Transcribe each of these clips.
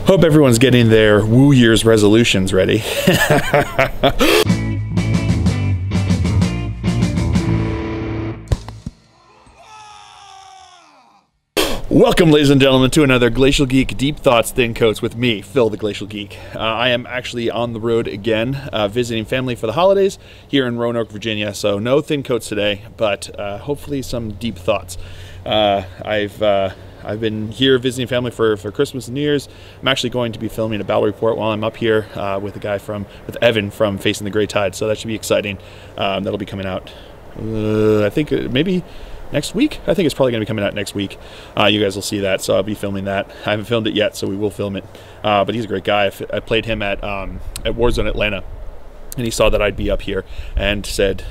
Hope everyone's getting their Woo Year's resolutions ready. Welcome, ladies and gentlemen, to another Glacial Geek Deep Thoughts Thin Coats with me, Phil the Glacial Geek. I am actually on the road again, visiting family for the holidays here in Roanoke, Virginia. So no thin coats today, but hopefully some deep thoughts. I've been here visiting family for Christmas and New Year's. I'm actually going to be filming a battle report while I'm up here with with Evan from Facing the Gray Tide. So that should be exciting. That'll be coming out, I think maybe next week. I think it's probably going to be coming out next week. You guys will see that, so I'll be filming that. I haven't filmed it yet, so we will film it. But he's a great guy. I played him at Warzone Atlanta, and he saw that I'd be up here and said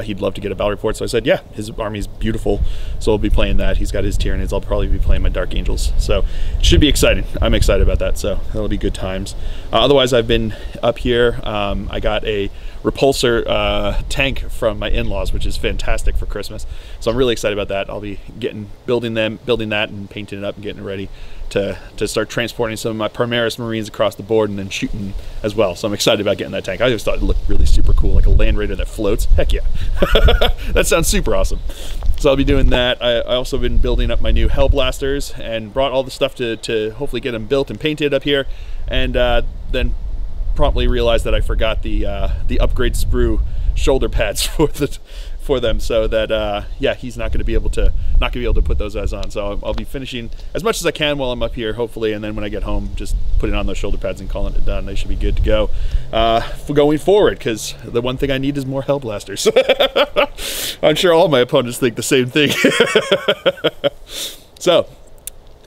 he'd love to get a battle report. So I said, yeah, his army's beautiful, so I'll be playing that. He's got his Tyranids. I'll probably be playing my Dark Angels. So it should be exciting. I'm excited about that, so that'll be good times. Otherwise, I've been up here. I got a repulsor tank from my in-laws, which is fantastic for Christmas. So I'm really excited about that. I'll be building that and painting it up and getting it ready to start transporting some of my Primaris Marines across the board and then shooting as well. So I'm excited about getting that tank. I just thought it looked really super cool, like a Land Raider that floats. Heck yeah. That sounds super awesome. So I'll be doing that. I also been building up my new Hellblasters and brought all the stuff to hopefully get them built and painted up here, and then promptly realized that I forgot the upgrade sprue shoulder pads for them, so that yeah, he's not going to be able to put those guys on. So I'll be finishing as much as I can while I'm up here, hopefully, and then when I get home, just putting on those shoulder pads and calling it done. They should be good to go for going forward, because the one thing I need is more Hellblasters. I'm sure all my opponents think the same thing. So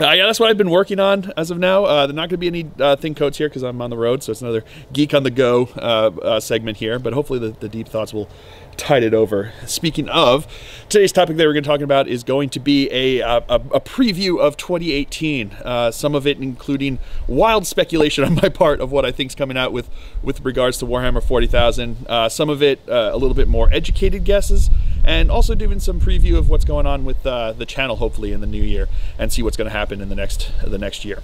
yeah, that's what I've been working on as of now. There are not going to be any thin coats here because I'm on the road, so it's another Geek on the Go segment here, but hopefully the deep thoughts will tide it over. Speaking of, today's topic that we're going to talk about is going to be a preview of 2018. Some of it including wild speculation on my part of what I think is coming out with regards to Warhammer 40,000. Some of it a little bit more educated guesses, and also doing some preview of what's going on with the channel, hopefully in the new year, and see what's going to happen in the next year.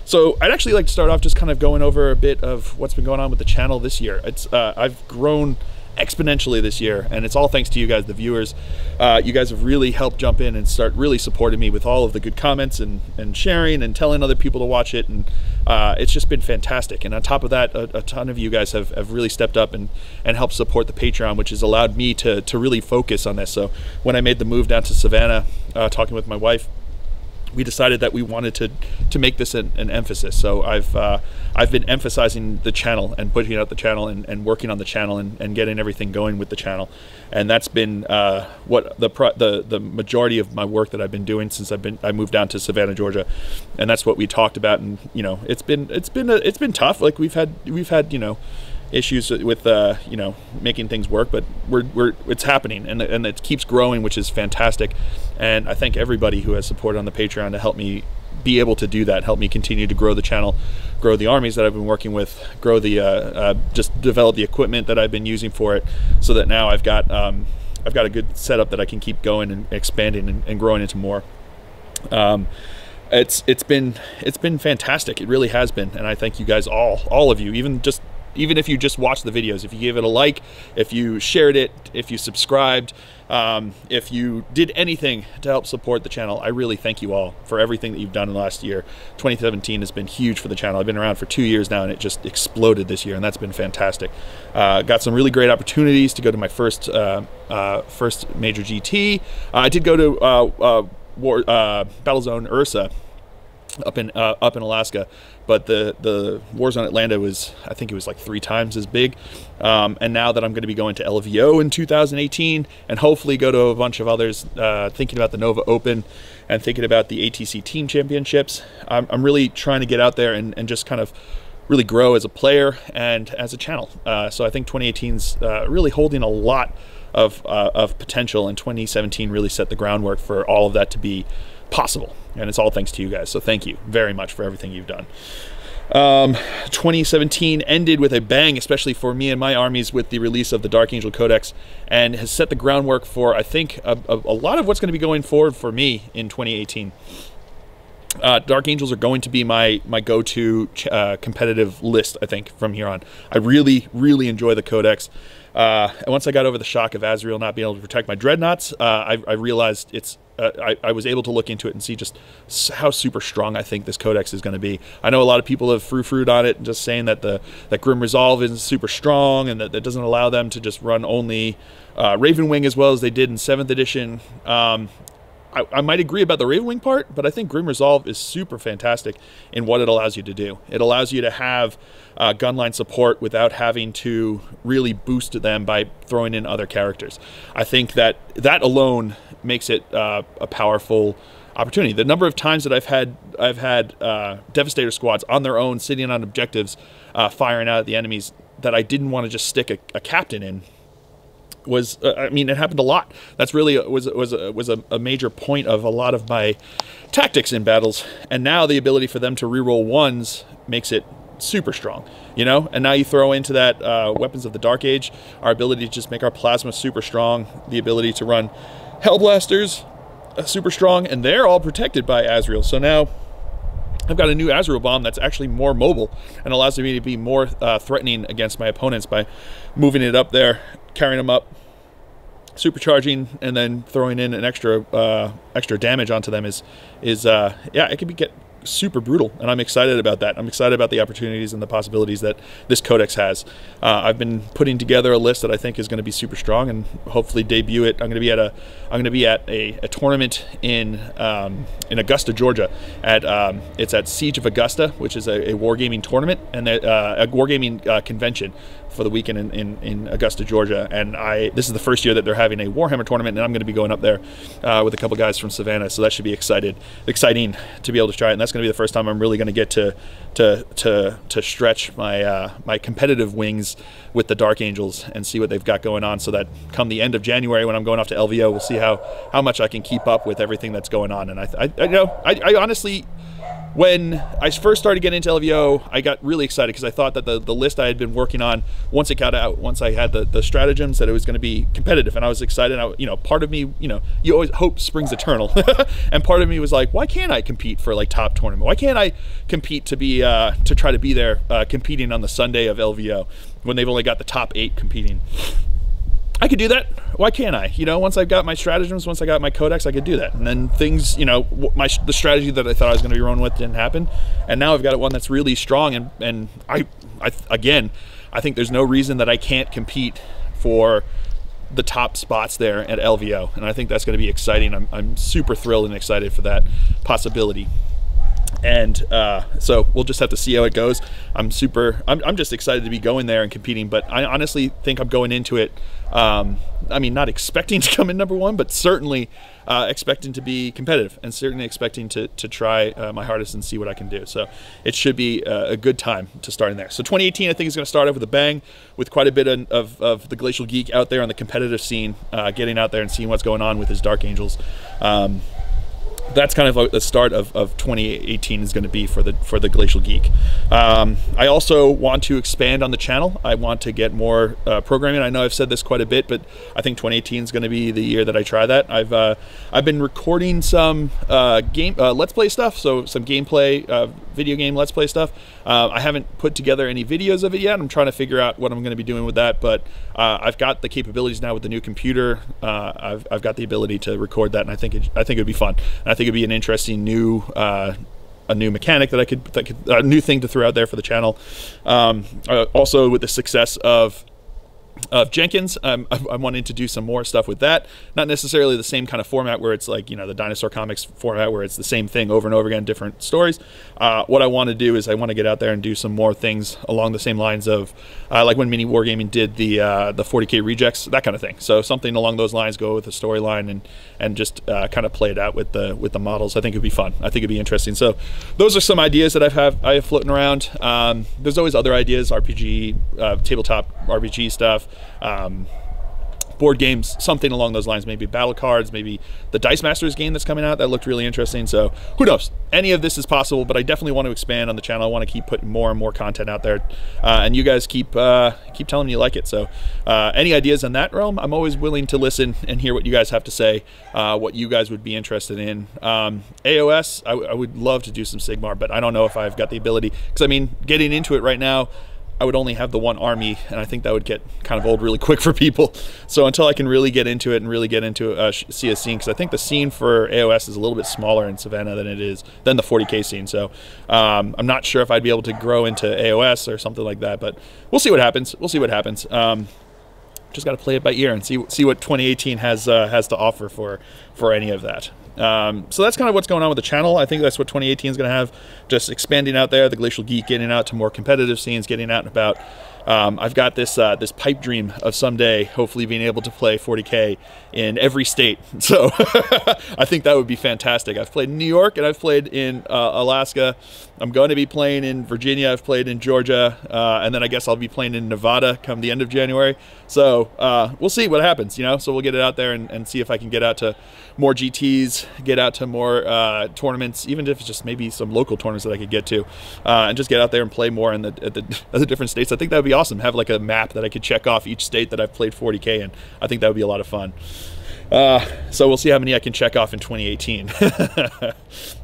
So I'd actually like to start off just kind of going over a bit of what's been going on with the channel this year. I've grown exponentially this year, and it's all thanks to you guys, the viewers. You guys have really helped jump in and start really supporting me with all of the good comments and sharing and telling other people to watch it, and it's just been fantastic. And on top of that, a ton of you guys have really stepped up and helped support the Patreon, which has allowed me to really focus on this. So when I made the move down to Savannah, talking with my wife, we decided that we wanted to make this an emphasis. So I've been emphasizing the channel and putting out the channel and working on the channel and getting everything going with the channel, and that's been what the majority of my work that I've been doing since I moved down to Savannah, Georgia, and that's what we talked about. And you know, it's been tough. Like we've had you know, issues with you know, making things work, but it's happening, and it keeps growing, which is fantastic. And I thank everybody who has supported on the Patreon to help me be able to do that, help me continue to grow the channel, grow the armies that I've been working with, grow the just develop the equipment that I've been using for it, so that now I've got a good setup that I can keep going and expanding and growing into more. It's been fantastic. It really has been, and I thank you guys, all of you, even if you just watched the videos, if you gave it a like, if you shared it, if you subscribed, if you did anything to help support the channel, I really thank you all for everything that you've done in the last year. 2017 has been huge for the channel. I've been around for 2 years now, and it just exploded this year, and that's been fantastic. Got some really great opportunities to go to my first major GT. I did go to Battlezone Ursa up in Alaska, but the Warzone Atlanta was, I think it was like 3 times as big. And now that I'm going to be going to LVO in 2018 and hopefully go to a bunch of others, thinking about the Nova Open and thinking about the ATC Team Championships, I'm really trying to get out there and just kind of really grow as a player and as a channel. So I think 2018's really holding a lot of potential, and 2017 really set the groundwork for all of that to be possible, and it's all thanks to you guys. So thank you very much for everything you've done. 2017 ended with a bang, especially for me and my armies, with the release of the Dark Angel Codex, and has set the groundwork for, I think, a lot of what's going to be going forward for me in 2018. Dark Angels are going to be my go-to competitive list, I think, from here on. I really, really enjoy the Codex. And once I got over the shock of Azrael not being able to protect my Dreadnoughts, I realized it's. I was able to look into it and see just how super strong I think this Codex is going to be. I know a lot of people have frou-frued on it, just saying that that Grim Resolve isn't super strong and that doesn't allow them to just run only Ravenwing as well as they did in 7th edition. I might agree about the Ravenwing part, but I think Grim Resolve is super fantastic in what it allows you to do. It allows you to have gunline support without having to really boost them by throwing in other characters. I think that alone makes it a powerful opportunity. The number of times that I've had Devastator squads on their own, sitting on objectives, firing out at the enemies that I didn't want to just stick a captain in. I mean, it happened a lot. That's really was a major point of a lot of my tactics in battles. And now the ability for them to reroll 1s makes it super strong, you know. And now you throw into that Weapons of the Dark Age, our ability to just make our plasma super strong, the ability to run Hellblasters super strong, and they're all protected by Azrael. So now I've got a new Azrael bomb that's actually more mobile and allows me to be more threatening against my opponents by moving it up there, carrying them up, supercharging, and then throwing in an extra damage onto them is yeah, it can get super brutal, and I'm excited about that. I'm excited about the opportunities and the possibilities that this Codex has. I've been putting together a list that I think is going to be super strong, and hopefully debut it. I'm going to be at a tournament in Augusta, Georgia. It's at Siege of Augusta, which is a wargaming tournament and a wargaming convention for the weekend in Augusta, Georgia. And this is the first year that they're having a Warhammer tournament, and I'm going to be going up there with a couple guys from Savannah. So that should be exciting to be able to try it. And that's going to be the first time I'm really going to get to stretch my competitive wings with the Dark Angels and see what they've got going on, so that come the end of January when I'm going off to LVO, we'll see how much I can keep up with everything that's going on. And I honestly, when I first started getting into LVO, I got really excited because I thought that the list I had been working on, once it got out, once I had the stratagems, that it was going to be competitive, and I was excited. Part of me, you always hope springs eternal, and part of me was like, why can't I compete for like top tournament? Why can't I compete to try to be there competing on the Sunday of LVO when they've only got the top 8 competing? I could do that. Why can't I? Once I've got my stratagems, once I got my Codex, I could do that. And then things, the strategy that I thought I was going to be running with didn't happen. And now I've got one that's really strong. And I think there's no reason that I can't compete for the top spots there at LVO. And I think that's going to be exciting. I'm super thrilled and excited for that possibility. And so we'll just have to see how it goes. I'm just excited to be going there and competing, but I honestly think I'm going into it, not expecting to come in #1, but certainly expecting to be competitive, and certainly expecting to try my hardest and see what I can do. So it should be a good time to start in there. So 2018, I think, is going to start off with a bang, with quite a bit of the Glacial Geek out there on the competitive scene, getting out there and seeing what's going on with his Dark Angels. That's kind of like the start of 2018 is going to be for the Glacial Geek. I also want to expand on the channel. I want to get more programming. I know I've said this quite a bit, but I think 2018 is going to be the year that I try that. I've been recording some Let's Play stuff, so some gameplay, video game Let's Play stuff. I haven't put together any videos of it yet. I'm trying to figure out what I'm going to be doing with that, but I've got the capabilities now with the new computer. I've got the ability to record that, and I think it'd be fun. And I think it'd be an interesting new mechanic that I could a new thing to throw out there for the channel. Also, with the success of Jenkins, I'm wanting to do some more stuff with that. Not necessarily the same kind of format where it's like, the Dinosaur Comics format where it's the same thing over and over again, different stories. What I want to do is I want to get out there and do some more things along the same lines of like when Mini Wargaming did the 40K rejects, that kind of thing. So something along those lines, go with the storyline and just kind of play it out with the models. I think it'd be fun. I think it'd be interesting. So those are some ideas that I have floating around. There's always other ideas, RPG, tabletop RPG stuff. board games, something along those lines, maybe battle cards, maybe the Dice Masters game that's coming out that looked really interesting. So who knows, any of this is possible, but I definitely want to expand on the channel. I want to keep putting more and more content out there, and you guys keep telling me you like it. So any ideas in that realm, I'm always willing to listen and hear what you guys have to say, what you guys would be interested in. AOS, I would love to do some Sigmar, but I don't know if I've got the ability, because I mean, getting into it right now, I would only have the one army, and I think that would get kind of old really quick for people. So until I can really get into it and really get into see a scene, because I think the scene for AOS is a little bit smaller in Savannah than the 40K scene. So I'm not sure if I'd be able to grow into AOS or something like that, but we'll see what happens. We'll see what happens. Just got to play it by ear and see what 2018 has to offer for any of that. So that's kind of what's going on with the channel. I think that's what 2018 is going to have, just expanding out there, the Glacial Geek, getting out to more competitive scenes, getting out and about. I've got this pipe dream of someday hopefully being able to play 40K in every state. So I think that would be fantastic. I've played in New York and I've played in Alaska. I'm going to be playing in Virginia. I've played in Georgia, and then I guess I'll be playing in Nevada come the end of January. So we'll see what happens, you know. So we'll get it out there and see if I can get out to more GTs, get out to more tournaments, even if it's just maybe some local tournaments that I could get to, and just get out there and play more in the different states. I think that would be awesome. Have like a map that I could check off each state that I've played 40K in. I think that would be a lot of fun. So we'll see how many I can check off in 2018.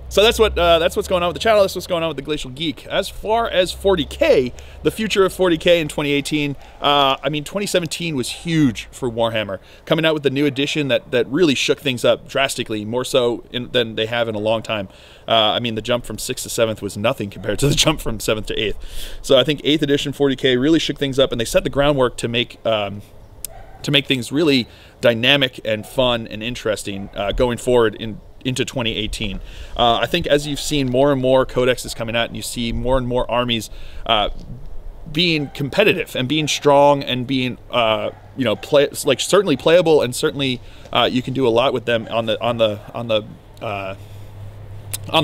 So that's what's going on with the channel. That's what's going on with the Glacial Geek. As far as 40K, the future of 40K in 2018, I mean, 2017 was huge for Warhammer. Coming out with the new edition that really shook things up drastically, more so than they have in a long time. I mean, the jump from 6th to 7th was nothing compared to the jump from 7th to 8th. So I think 8th edition 40K really shook things up, and they set the groundwork to make things really dynamic and fun and interesting going forward into 2018. I think as you've seen more and more codexes coming out, and you see more and more armies being competitive and being strong and being you know, certainly playable, and certainly you can do a lot with them on the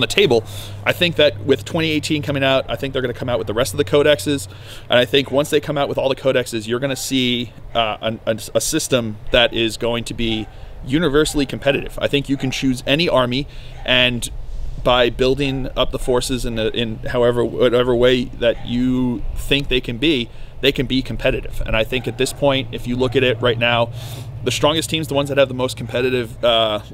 table. I think that with 2018 coming out, I think they're going to come out with the rest of the codexes, and I think once they come out with all the codexes, you're going to see a system that is going to be universally competitive. I think you can choose any army, and by building up the forces in whatever way that you think they can be competitive. And I think at this point, if you look at it right now, the strongest teams, the ones that have the most competitive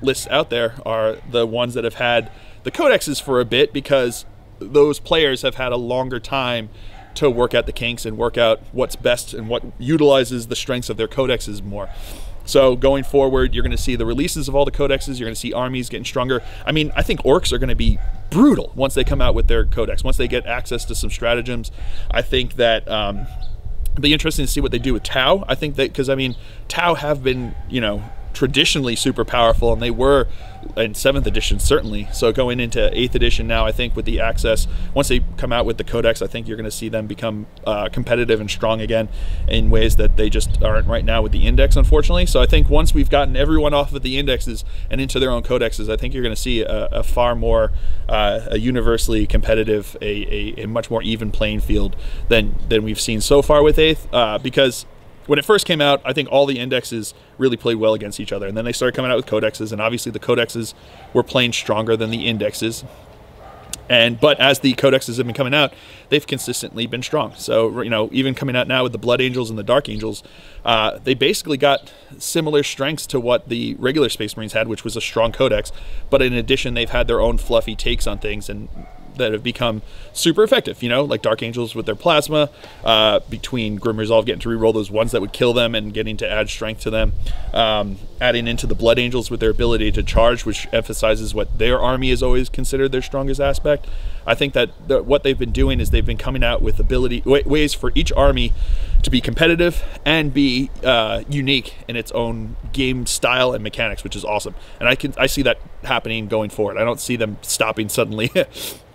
lists out there, are the ones that have had the codexes for a bit, because those players have had a longer time to work out the kinks and work out what's best and what utilizes the strengths of their codexes more. So going forward, you're going to see the releases of all the codexes. You're going to see armies getting stronger. I mean, I think orcs are going to be brutal once they come out with their codex. Once they get access to some stratagems, I think that it'll be interesting to see what they do with Tau. I think that, because I mean, Tau have been, you know, traditionally super powerful, and they were in 7th edition certainly. So going into 8th edition now, I think with the access, once they come out with the codex, I think you're going to see them become competitive and strong again in ways that they just aren't right now with the index, unfortunately. So I think once we've gotten everyone off of the indexes and into their own codexes, I think you're going to see a far more a universally competitive, a much more even playing field than we've seen so far with 8th, because when it first came out, I think all the indexes really played well against each other, and then they started coming out with codexes, and obviously the codexes were playing stronger than the indexes. But as the codexes have been coming out, they've consistently been strong. So, you know, even coming out now with the Blood Angels and the Dark Angels, they basically got similar strengths to what the regular Space Marines had, which was a strong codex. But in addition, they've had their own fluffy takes on things, and that have become super effective, you know, like Dark Angels with their plasma, between Grim Resolve getting to reroll those ones that would kill them and getting to add strength to them, adding into the Blood Angels with their ability to charge, which emphasizes what their army is always considered their strongest aspect. I think that what they've been doing is they've been coming out with ways for each army to be competitive and be unique in its own game style and mechanics, which is awesome. And I see that happening going forward. I don't see them stopping suddenly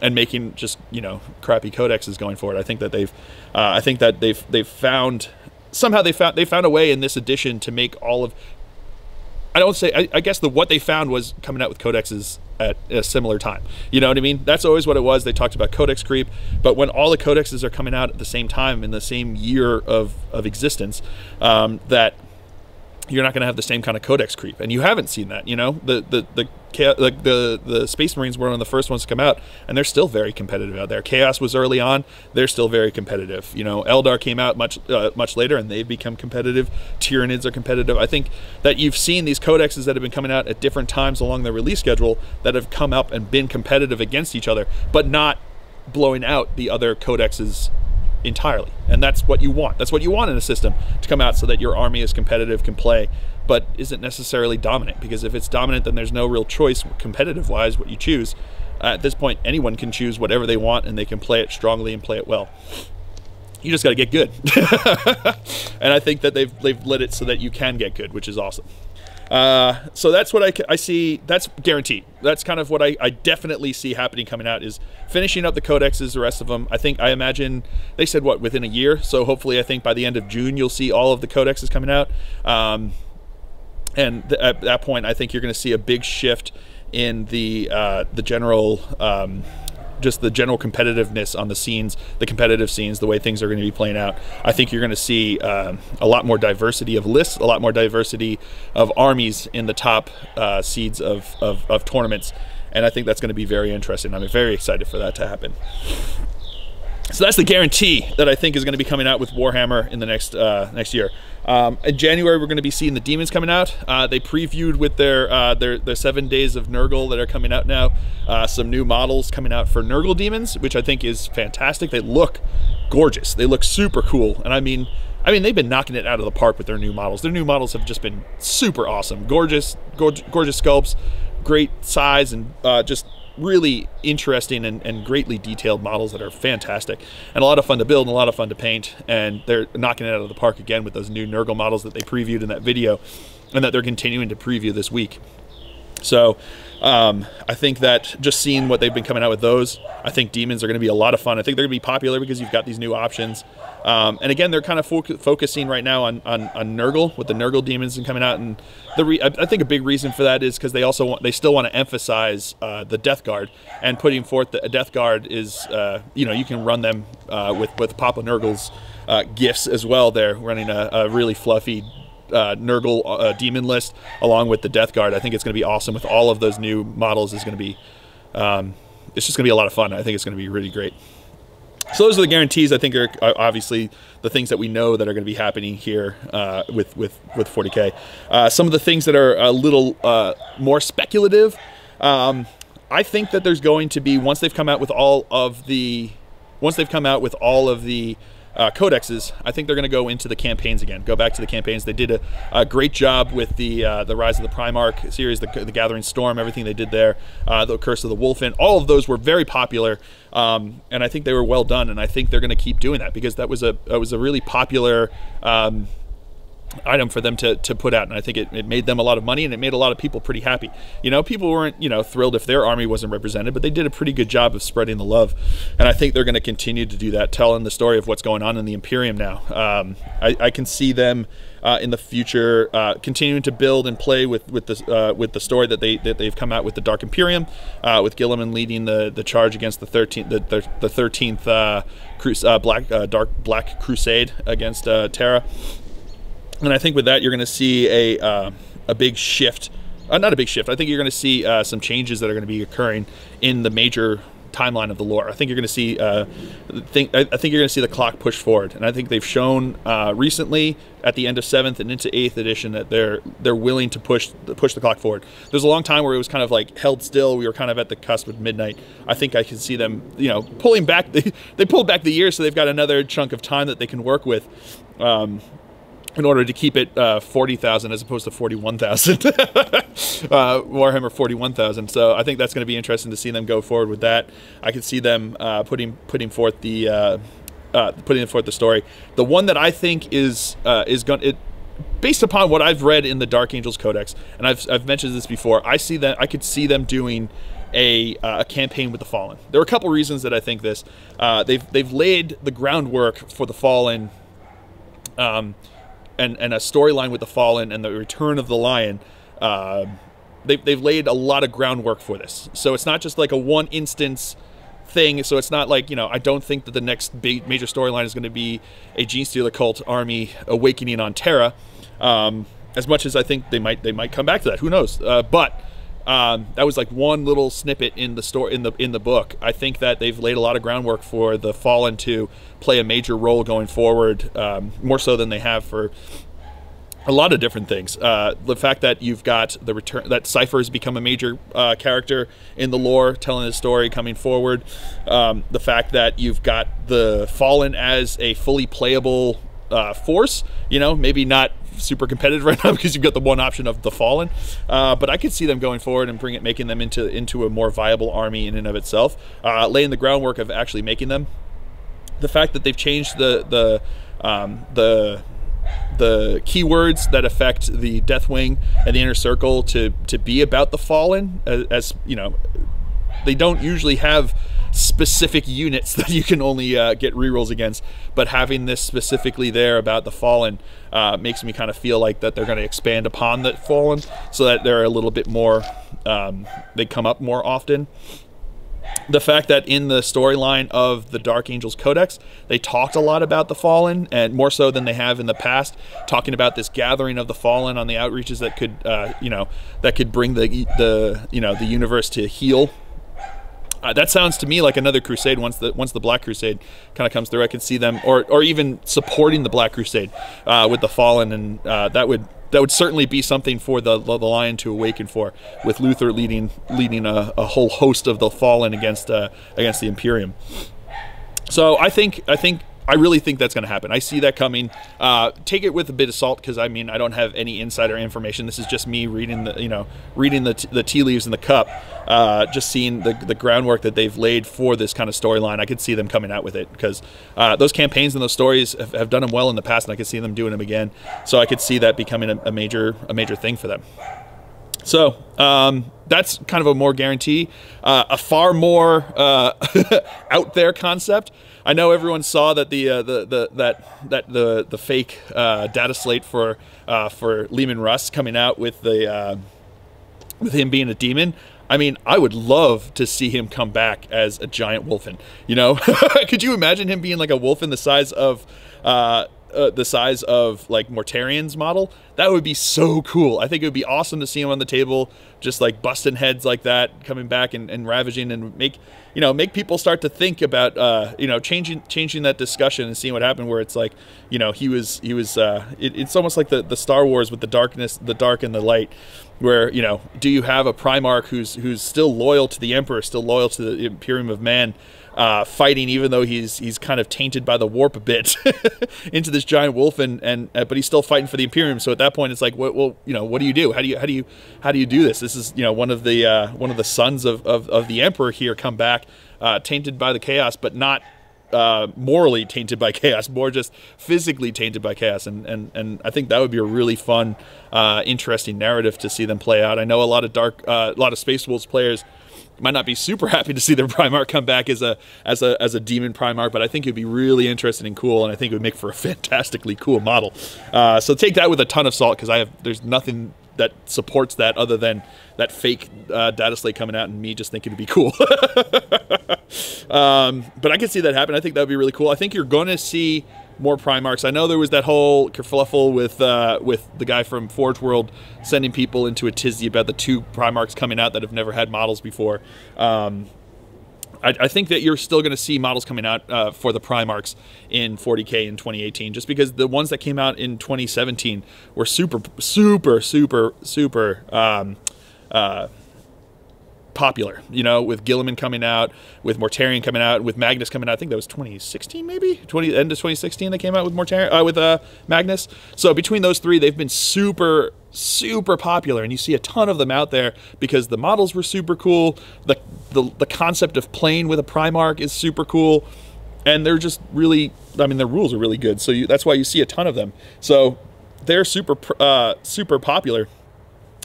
and making just, you know, crappy codexes going forward. I think that they've found a way in this edition to make all of, I guess what they found was coming out with codexes at a similar time. You know what I mean? That's always what it was. They talked about codex creep, but when all the codexes are coming out at the same time in the same year of existence, that you're not going to have the same kind of codex creep, and you haven't seen that. You know, the Space Marines were one of the first ones to come out, and they're still very competitive out there. Chaos was early on; they're still very competitive. You know, Eldar came out much later, and they've become competitive. Tyranids are competitive. I think that you've seen these codexes that have been coming out at different times along the release schedule that have come up and been competitive against each other, but not blowing out the other codexes entirely. And that's what you want. That's what you want in a system, to come out so that your army is competitive, can play, but isn't necessarily dominant. Because if it's dominant, then there's no real choice competitive wise what you choose. At this point, anyone can choose whatever they want, and they can play it strongly and play it well. You just got to get good. And I think that they've lit it so that you can get good, which is awesome. So that's what I see. That's guaranteed. That's kind of what I definitely see happening coming out, is finishing up the codexes, the rest of them. I imagine they said, what, within a year? So hopefully, I think by the end of June, you'll see all of the codexes coming out. And at that point, I think you're going to see a big shift in the general, just the general competitiveness on the scenes, the competitive scenes, the way things are going to be playing out. I think you're going to see a lot more diversity of lists, a lot more diversity of armies in the top seeds of tournaments, and I think that's going to be very interesting. I'm very excited for that to happen. So that's the guarantee that I think is going to be coming out with Warhammer in the next year. In January, we're going to be seeing the demons coming out. They previewed with their 7 days of Nurgle that are coming out now. Some new models coming out for Nurgle demons, which I think is fantastic. They look gorgeous. They look super cool. And I mean, they've been knocking it out of the park with their new models. Their new models have just been super awesome. Gorgeous sculpts, great size, and just really interesting and greatly detailed models that are fantastic, and a lot of fun to build and a lot of fun to paint. And they're knocking it out of the park again with those new Nurgle models that they previewed in that video, and that they're continuing to preview this week. So I think that just seeing what they've been coming out with those, I think demons are going to be a lot of fun. I think they're going to be popular because you've got these new options. And again, they're kind of focusing right now on Nurgle, with the Nurgle demons and coming out. And I think a big reason for that is because they still want to emphasize the Death Guard, and putting forth the Death Guard is, you know, you can run them with Papa Nurgle's gifts as well. They're running a really fluffy Nurgle demon list along with the Death Guard. I think it's going to be awesome with all of those new models. It's going to be it's just going to be a lot of fun. I think it's going to be really great. So those are the guarantees. I think are obviously the things that we know that are going to be happening here with 40K. Some of the things that are a little more speculative, I think that there's going to be, once they've come out with all of the codexes, I think they're going to go into the campaigns again. Go back to the campaigns. They did a great job with the Rise of the Primarch series, the Gathering Storm, everything they did there, the Curse of the Wolfen. All of those were very popular, and I think they were well done. And I think they're going to keep doing that, because that was a really popular item for them to put out, and I think it made them a lot of money, and it made a lot of people pretty happy. You know, people weren't, you know, thrilled if their army wasn't represented, but they did a pretty good job of spreading the love, and I think they're going to continue to do that, telling the story of what's going on in the Imperium now. I can see them in the future continuing to build and play with the story that they've come out with the Dark Imperium, with Gilliman leading the charge against the 13th Black Crusade against Terra. And I think with that, you're going to see a big shift. Not a big shift. I think you're going to see some changes that are going to be occurring in the major timeline of the lore. I think you're going to see. I think you're going to see the clock push forward, and I think they've shown recently at the end of 7th and into 8th edition that they're willing to push the clock forward. There's a long time where it was kind of like held still. We were kind of at the cusp of midnight. I think I can see them, you know, pulling back. They pulled back the year, so they've got another chunk of time that they can work with. In order to keep it 40,000 as opposed to 41,000, Warhammer 41,000. So I think that's going to be interesting to see them go forward with that. I could see them putting forth the story. The one that I think is going, based upon what I've read in the Dark Angels Codex, and I've mentioned this before, I could see them doing a campaign with the Fallen. There are a couple reasons that I think this. They've laid the groundwork for the Fallen. And a storyline with the Fallen and the return of the Lion, they've laid a lot of groundwork for this. So it's not just like a one instance thing. So it's not like, you know, I don't think that the next big major storyline is going to be a Genestealer cult army awakening on Terra. as much as I think they might come back to that. Who knows? But that was like one little snippet in the story in the book. I think that they've laid a lot of groundwork for the Fallen to play a major role going forward, more so than they have for a lot of different things. The fact that you've got the return, that Cypher has become a major character in the lore, telling his story coming forward. The fact that you've got the Fallen as a fully playable force, you know, maybe not super competitive right now because you've got the one option of the Fallen, but I could see them going forward and making them into a more viable army in and of itself, laying the groundwork of actually making them. The fact that they've changed the keywords that affect the Deathwing and the Inner Circle to be about the Fallen, as you know, they don't usually have specific units that you can only get rerolls against, but having this specifically there about the Fallen makes me kind of feel like that they're going to expand upon the Fallen so that they're a little bit more, they come up more often. The fact that in the storyline of the Dark Angels Codex, they talked a lot about the Fallen, and more so than they have in the past, talking about this gathering of the Fallen on the outreaches that could, you know, that could bring the universe to heal. That sounds to me like another crusade. Once the Black Crusade kind of comes through, I could see them, or even supporting the Black Crusade with the Fallen, and that would certainly be something for the Lion to awaken for, with Luther leading a whole host of the Fallen against the Imperium. So I really think that's going to happen. I see that coming. Take it with a bit of salt, because I mean, I don't have any insider information. This is just me reading the tea leaves in the cup, just seeing the groundwork that they've laid for this kind of storyline. I could see them coming out with it, because those campaigns and those stories have done them well in the past, and I could see them doing them again. So I could see that becoming a major thing for them. So that's kind of a more guarantee, a far more out there concept. I know everyone saw that the fake data slate for Lehman Russ coming out with him being a demon. I mean, I would love to see him come back as a giant wolfen. You know, could you imagine him being like a wolfen the size of like Mortarian's model? That would be so cool. I think it would be awesome to see him on the table, just like busting heads like that, coming back and ravaging, and make people start to think about changing that discussion and seeing what happened, where it's like, you know, it's almost like the Star Wars with the dark and the light, where, you know, do you have a Primarch who's still loyal to the Emperor, still loyal to the Imperium of Man, fighting even though he's kind of tainted by the warp a bit into this giant wolf, but he's still fighting for the Imperium. So at that point, it's like, well, you know, what do you do? How do you do this? This is, you know, one of the sons of the Emperor here come back, tainted by the chaos, but not morally tainted by chaos, more just physically tainted by chaos, and I think that would be a really fun, interesting narrative to see them play out. I know a lot of Space Wolves players might not be super happy to see their Primarch come back as a demon Primarch, but I think it'd be really interesting and cool, and I think it would make for a fantastically cool model. So take that with a ton of salt, because there's nothing that supports that other than that fake data slate coming out and me just thinking it'd be cool. But I can see that happen. I think that would be really cool. I think you're going to see more Primarchs. I know there was that whole kerfluffle with the guy from Forge World sending people into a tizzy about the 2 Primarchs coming out that have never had models before. I think that you're still going to see models coming out for the Primarchs in 40K in 2018, just because the ones that came out in 2017 were super popular, you know, with Guilliman coming out, with Mortarion coming out, with Magnus coming out. I think that was 2016, maybe end of 2016 they came out with Mortarion, with Magnus. So between those 3, they've been super popular, and you see a ton of them out there because the models were super cool. The concept of playing with a Primarch is super cool, and they're just really, I mean, their rules are really good. So that's why you see a ton of them. So they're super popular.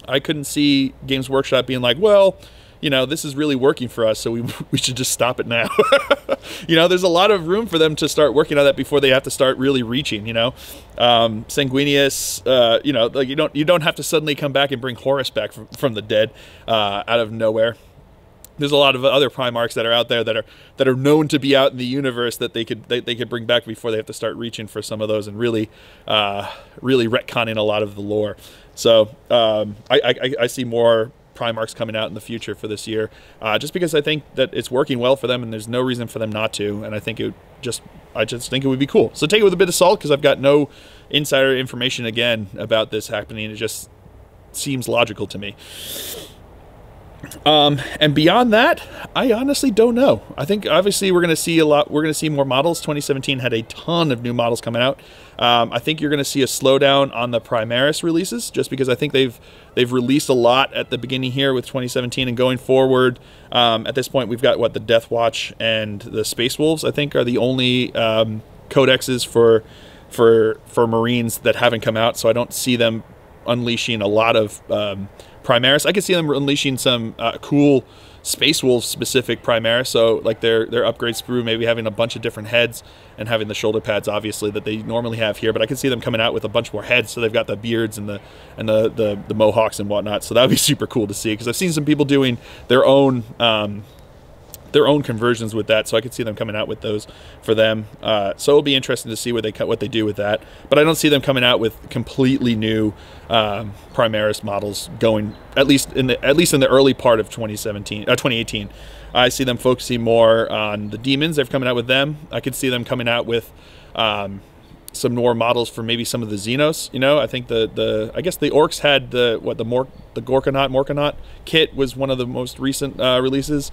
I couldn't see Games Workshop being like, well, you know, this is really working for us, so we should just stop it now. You know, there's a lot of room for them to start working on that before they have to start really reaching, you know. Sanguinius, you know, like you don't have to suddenly come back and bring Horus back from the dead out of nowhere. there's a lot of other Primarchs that are out there that are known to be out in the universe that they could bring back before they have to start reaching for some of those and really retconning a lot of the lore. So I see more Primarchs coming out in the future for this year, just because I think that it's working well for them and there's no reason for them not to. And I think I just think it would be cool. So take it with a bit of salt, because I've got no insider information again about this happening. It just seems logical to me. And beyond that, I honestly don't know. I think obviously we're going to see a lot. We're going to see more models. 2017 had a ton of new models coming out. I think you're going to see a slowdown on the Primaris releases, just because I think they've released a lot at the beginning here with 2017 and going forward. At this point, we've got the Death Watch and the Space Wolves, I think, are the only codexes for Marines that haven't come out. So I don't see them unleashing a lot of Primaris. I could see them unleashing some cool Space Wolf specific Primaris, so like their upgrade sprue maybe having a bunch of different heads and having the shoulder pads obviously that they normally have here, but I could see them coming out with a bunch more heads, so they've got the beards and the mohawks and whatnot. So that would be super cool to see, because I've seen some people doing their own conversions with that, so I could see them coming out with those for them. So it'll be interesting to see what they do with that. But I don't see them coming out with completely new Primaris models going at least in the early part of 2018. I see them focusing more on the demons. They're coming out with them. I could see them coming out with some more models for maybe some of the Xenos. You know, I think I guess the Orcs had the Morkanaut kit was one of the most recent releases,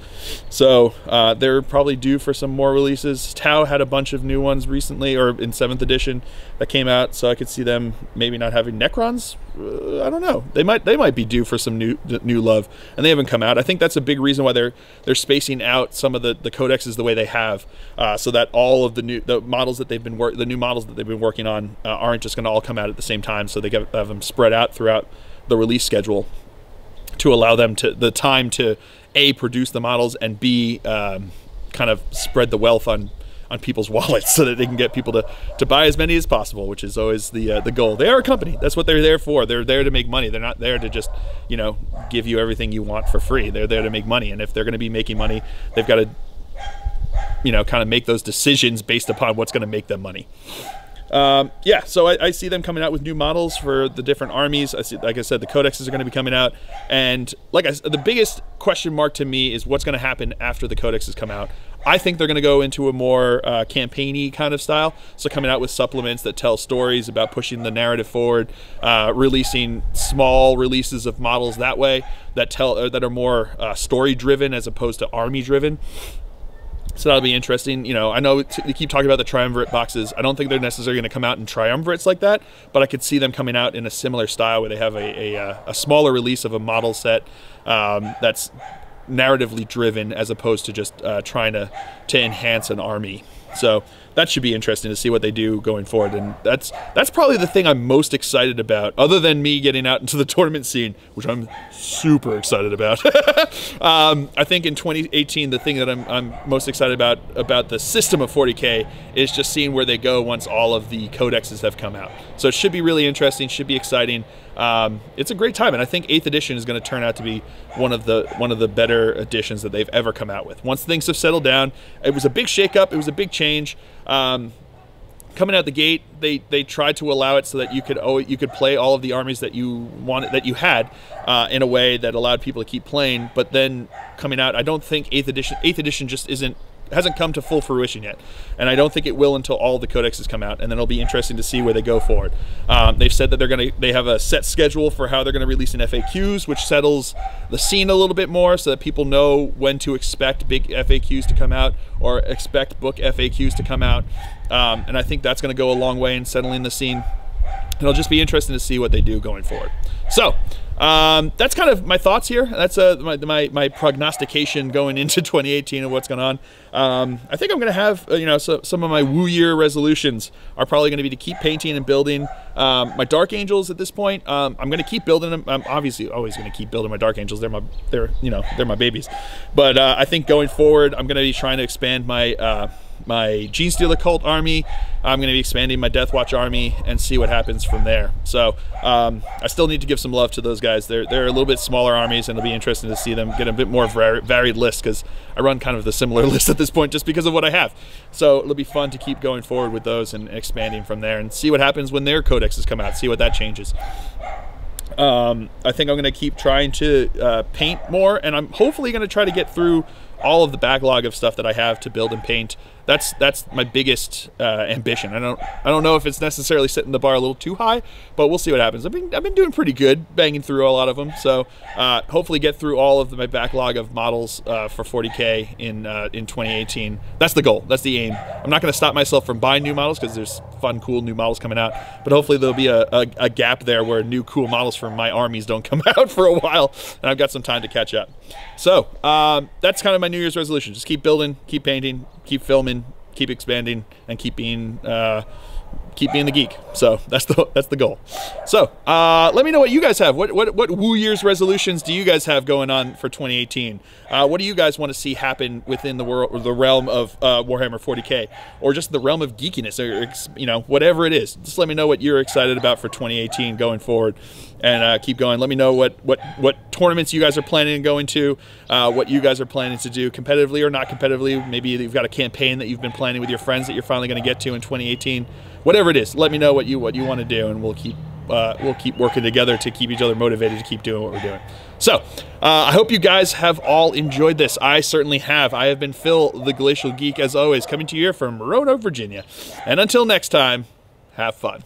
so they're probably due for some more releases. Tau had a bunch of new ones recently, or in 7th edition, that came out, so I could see them maybe not having Necrons. I don't know. They might be due for some new love, and they haven't come out. I think that's a big reason why they're spacing out some of the codexes the way they have, so that all of the new models that they've been working on aren't just going to all come out at the same time. So they have them spread out throughout the release schedule to allow them the time to A, produce the models, and B, kind of spread the wealth on people's wallets so that they can get people to buy as many as possible, which is always the goal. They are a company. That's what they're there for. They're there to make money. They're not there to just, give you everything you want for free. They're there to make money. And if they're going to be making money, they've got to, kind of make those decisions based upon what's going to make them money. Yeah, so I see them coming out with new models for the different armies. Like I said, the codexes are going to be coming out, and like I said, the biggest question mark to me is what's going to happen after the codexes come out. I think they're going to go into a more campaign-y kind of style, so coming out with supplements that tell stories about pushing the narrative forward, releasing small releases of models that way that are more story-driven as opposed to army-driven. So that'll be interesting. I know they keep talking about the triumvirate boxes. I don't think they're necessarily going to come out in triumvirates like that, but I could see them coming out in a similar style where they have a smaller release of a model set that's narratively driven as opposed to just trying to enhance an army. So that should be interesting to see what they do going forward, and that's probably the thing I'm most excited about, other than me getting out into the tournament scene, which I'm super excited about. I think in 2018, the thing that I'm most excited about the system of 40K is just seeing where they go once all of the codexes have come out. So it should be really interesting, should be exciting. It's a great time, and I think 8th edition is going to turn out to be one of the better editions that they've ever come out with. Once things have settled down, it was a big shakeup, it was a big change. Coming out the gate, they tried to allow it so that you could play all of the armies that you had in a way that allowed people to keep playing. But then coming out, I don't think 8th edition just hasn't come to full fruition yet, and I don't think it will until all the codexes come out, and then it'll be interesting to see where they go forward. They've said that they have a set schedule for how they're going to release in FAQs, which settles the scene a little bit more so that people know when to expect big FAQs to come out or expect book FAQs to come out, and I think that's going to go a long way in settling the scene. It'll just be interesting to see what they do going forward. So that's kind of my thoughts here. That's my prognostication going into 2018 of what's going on. I think I'm going to have, some of my Woo Year resolutions are probably going to be to keep painting and building my Dark Angels at this point. I'm going to keep building them. I'm obviously always going to keep building my Dark Angels. They're my babies. But I think going forward, I'm going to be trying to expand my my Gene Stealer Cult army. I'm going to be expanding my Death Watch army and see what happens from there. So I still need to give some love to those guys. They're a little bit smaller armies, and it'll be interesting to see them get a bit more varied list, because I run kind of the similar list at this point just because of what I have. So it'll be fun to keep going forward with those and expanding from there and see what happens when their codexes come out, see what that changes. I think I'm going to keep trying to paint more, and I'm hopefully going to try to get through all of the backlog of stuff that I have to build and paint. That's my biggest ambition. I don't know if it's necessarily setting the bar a little too high, but we'll see what happens. I've been doing pretty good, banging through a lot of them. So hopefully get through all of my backlog of models for 40K in 2018. That's the goal. That's the aim. I'm not going to stop myself from buying new models, because there's fun, cool new models coming out. But hopefully there'll be a gap there where new cool models from my armies don't come out for a while, and I've got some time to catch up. So that's kind of my New Year's resolution. Just keep building, keep painting, keep filming, keep expanding, and keep being the geek. So that's the goal. So let me know what you guys have. What Woo Year's resolutions do you guys have going on for 2018? What do you guys want to see happen within the world, or the realm of Warhammer 40K, or just the realm of geekiness, or whatever it is? Just let me know what you're excited about for 2018 going forward, and keep going. Let me know what tournaments you guys are planning on going to, what you guys are planning to do competitively or not competitively. Maybe you've got a campaign that you've been planning with your friends that you're finally going to get to in 2018. Whatever it is, let me know what you want to do, and we'll keep working together to keep each other motivated to keep doing what we're doing. So I hope you guys have all enjoyed this. I certainly have. I have been Phil, the Glacial Geek, as always, coming to you here from Roanoke, Virginia. And until next time, have fun.